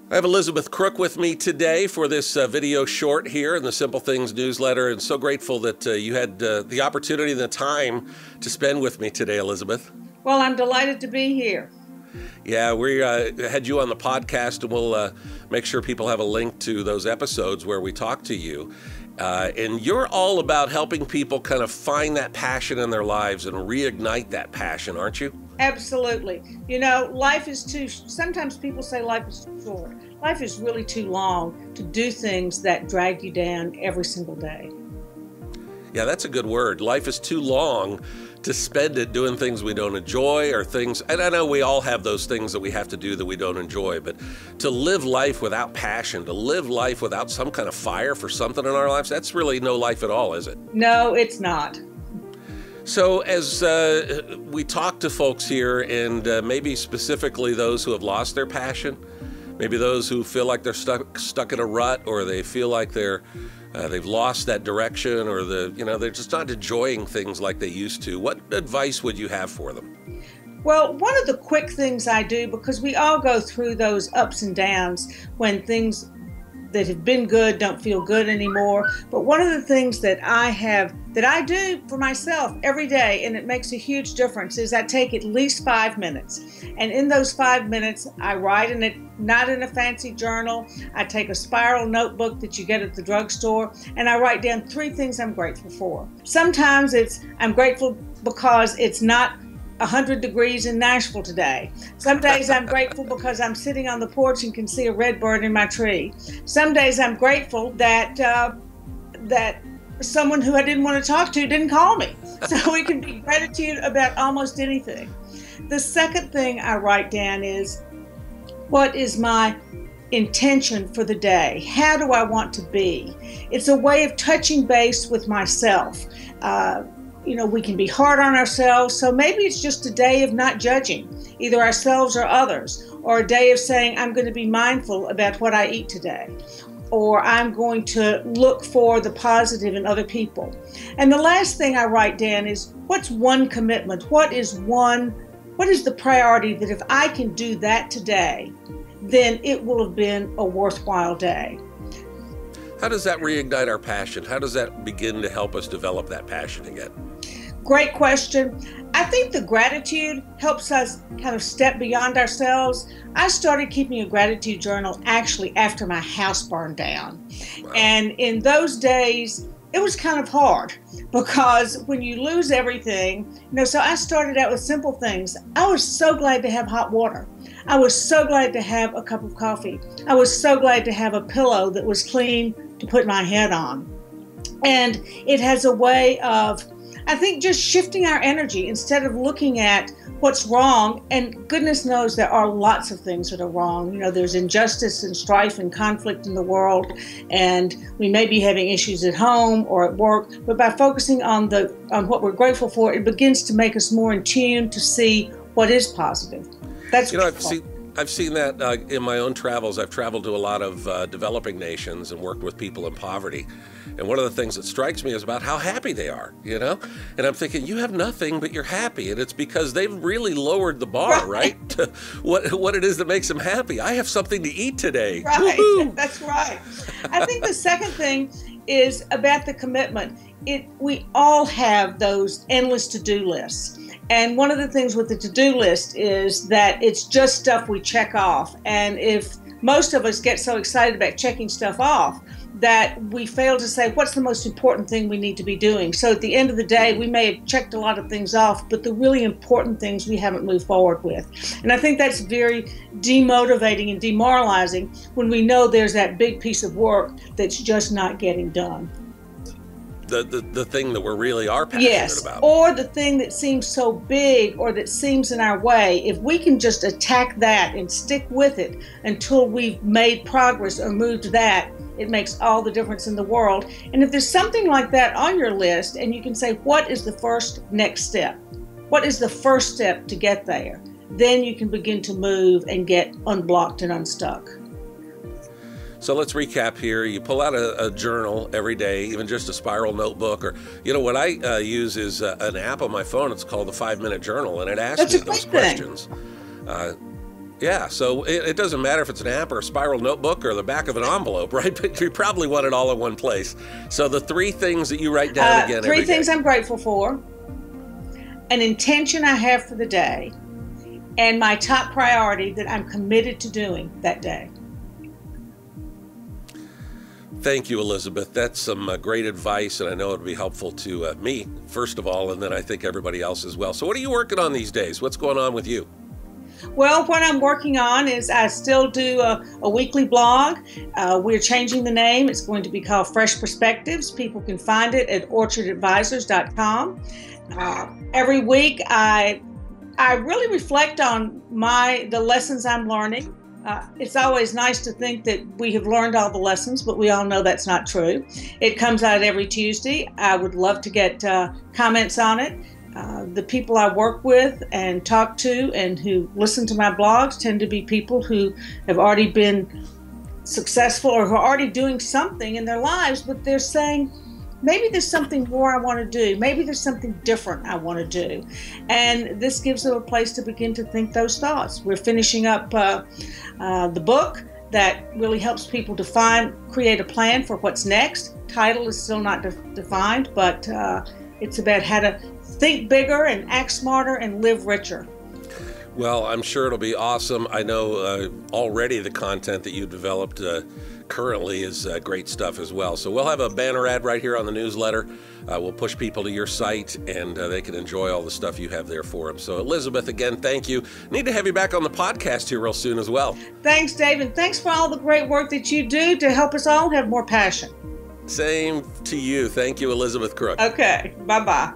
I have Elizabeth Crook with me today for this video short here in the Simple Things newsletter, and so grateful that you had the opportunity and the time to spend with me today, Elizabeth. Well, I'm delighted to be here. Yeah, we had you on the podcast, and we'll make sure people have a link to those episodes where we talk to you. And you're all about helping people kind of find that passion in their lives and reignite that passion, aren't you? Absolutely. You know, life is sometimes people say life is too short. Life is really too long to do things that drag you down every single day. Yeah, that's a good word. Life is too long to spend it doing things we don't enjoy or things, and I know we all have those things that we have to do that we don't enjoy, but to live life without passion, to live life without some kind of fire for something in our lives, that's really no life at all, is it? No, it's not. So as we talk to folks here, and maybe specifically those who have lost their passion, maybe those who feel like they're stuck in a rut, or they feel like they've lost that direction, or they're just not enjoying things like they used to. What advice would you have for them? Well, one of the quick things I do, because we all go through those ups and downs when things that have been good don't feel good anymore. But one of the things that I do for myself every day, and it makes a huge difference, is I take at least 5 minutes. And in those 5 minutes, I write in it, not in a fancy journal. I take a spiral notebook that you get at the drugstore, and I write down 3 things I'm grateful for. Sometimes I'm grateful because it's not 100 degrees in Nashville today. Some days I'm grateful because I'm sitting on the porch and can see a red bird in my tree. Some days I'm grateful that someone who I didn't want to talk to didn't call me. So we can be gratitude about almost anything. The second thing I write down is, what is my intention for the day? How do I want to be? It's a way of touching base with myself. We can be hard on ourselves, so maybe it's just a day of not judging, either ourselves or others, or a day of saying, I'm going to be mindful about what I eat today, or I'm going to look for the positive in other people. And the last thing I write down is, what's one commitment? What is the priority that if I can do that today, then it will have been a worthwhile day. How does that reignite our passion? How does that begin to help us develop that passion again? Great question. I think the gratitude helps us kind of step beyond ourselves. I started keeping a gratitude journal actually after my house burned down. Wow. And in those days, it was kind of hard because when you lose everything, so I started out with simple things. I was so glad to have hot water. I was so glad to have a cup of coffee. I was so glad to have a pillow that was clean to put my head on. And it has a way of, I think, just shifting our energy instead of looking at what's wrong. And goodness knows there are lots of things that are wrong. There's injustice and strife and conflict in the world, and we may be having issues at home or at work. But by focusing on what we're grateful for, it begins to make us more in tune to see what is positive. That's I've seen that in my own travels. I've traveled to a lot of developing nations and worked with people in poverty. And one of the things that strikes me is about how happy they are, And I'm thinking, you have nothing, but you're happy. And it's because they've really lowered the bar, right? To what it is that makes them happy. I have something to eat today. Right, Woo-hoo! That's right. I think the second thing is about the commitment. We all have those endless to-do lists. And one of the things with the to-do list is that it's just stuff we check off. And if most of us get so excited about checking stuff off that we fail to say, what's the most important thing we need to be doing? So at the end of the day, we may have checked a lot of things off, but the really important things we haven't moved forward with. And I think that's very demotivating and demoralizing when we know there's that big piece of work that's just not getting done. The thing that we really are passionate about. Or the thing that seems so big or that seems in our way. If we can just attack that and stick with it until we've made progress or moved that, it makes all the difference in the world. And if there's something like that on your list and you can say, what is the next step? What is the first step to get there? Then you can begin to move and get unblocked and unstuck. So let's recap here. You pull out a journal every day, even just a spiral notebook, or, what I use is an app on my phone. It's called the 5-Minute Journal, and it asks me those questions. Yeah, so it doesn't matter if it's an app or a spiral notebook or the back of an envelope, right? But you probably want it all in one place. So the 3 things that you write down again every day. 3 things I'm grateful for, an intention I have for the day, and my top priority that I'm committed to doing that day. Thank you, Elizabeth. That's some great advice, and I know it'll be helpful to me, first of all, and then I think everybody else as well. So what are you working on these days? What's going on with you? Well, what I'm working on is I still do a weekly blog. We're changing the name. It's going to be called Fresh Perspectives. People can find it at orchardadvisors.com. Every week, I really reflect on the lessons I'm learning. It's always nice to think that we have learned all the lessons, but we all know that's not true. It comes out every Tuesday. I would love to get comments on it. The people I work with and talk to and who listen to my blogs tend to be people who have already been successful or who are already doing something in their lives, but they're saying, maybe there's something more I want to do. Maybe there's something different I want to do. And this gives them a place to begin to think those thoughts. We're finishing up the book that really helps people create a plan for what's next. Title is still not defined, but it's about how to think bigger and act smarter and live richer. Well, I'm sure it'll be awesome. I know already the content that you developed currently is great stuff as well. So we'll have a banner ad right here on the newsletter. We'll push people to your site, and they can enjoy all the stuff you have there for them. So Elizabeth, again, thank you. Need to have you back on the podcast here real soon as well. Thanks, Dave, and thanks for all the great work that you do to help us all have more passion. Same to you. Thank you, Elizabeth Crook. Okay, bye-bye.